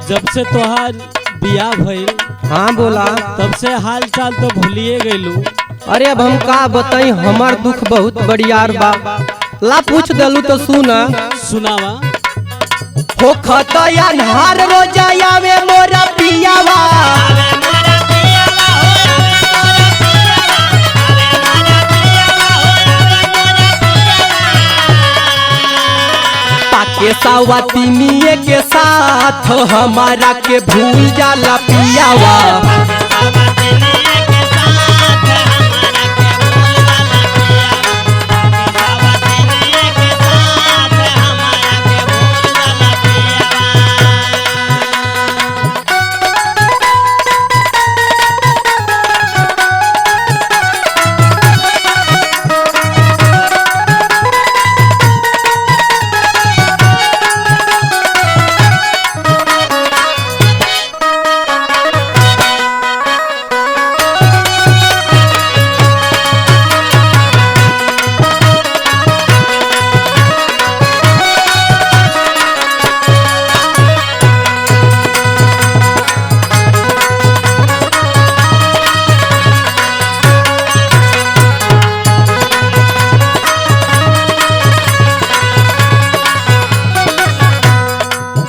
जब से तोहार बियाह भइल हाँ बोला। तब से हाल चाल तो भूलिए गइलू। अरे अब हम का बताई, हमार दुख बहुत बड़ियार बा। ला पूछ दलू तो सुना। सुनावा। हो खतया नहार रोजाया में मोरा पियावा, पाके सावतिनिये के साथ हमारा के भूल जाला पियावा।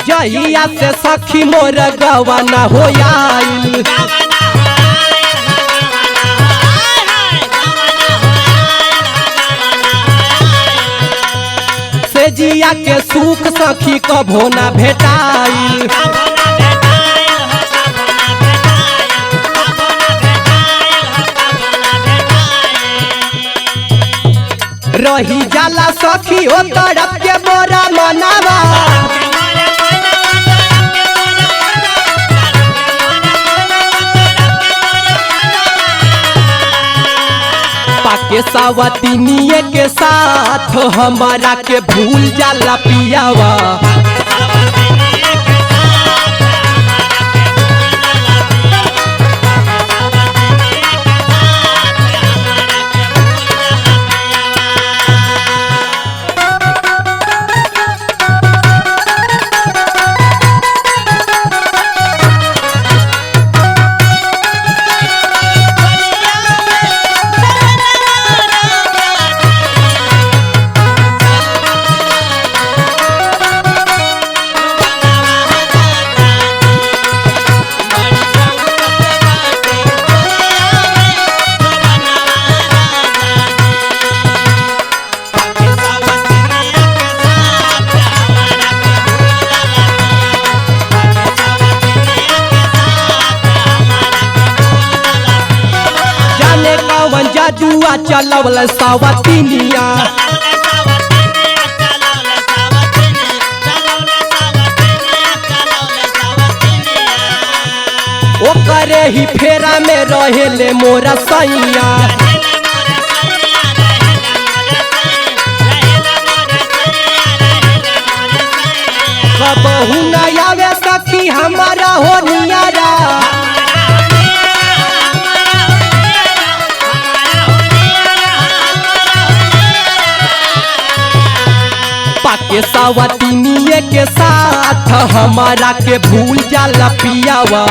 जहिया से सखी मोर गवाना हो आइल, से जिया के सुख सखी कभो ना भेटाइल। रही जाला सखी ओ तरफ के मोरा मनावा, पाके सावतिनिये के साथ हमारा के भूल जाला पियावा। जादुआ चलवल सावतिनिया, ओकरे ही फेरा में रहेले मोरा सैया। कबहू न आवे सखी हमारा हो नियारा, पाके सावतिनिये के साथ हमारा के भूल जाला पियावा।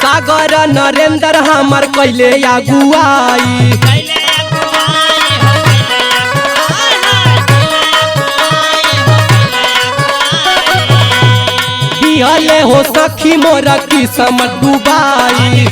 सागर नरेंद्र हमर कैले अगुआई, बिहले हो सखी मोरा किस्मत डुबाई।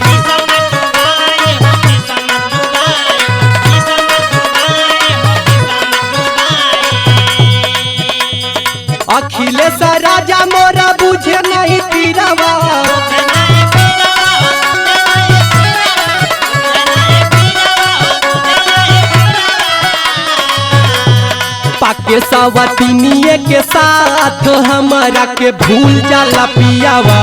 पाके सवतिनिए के साथ हमारा के भूल जाला पियावा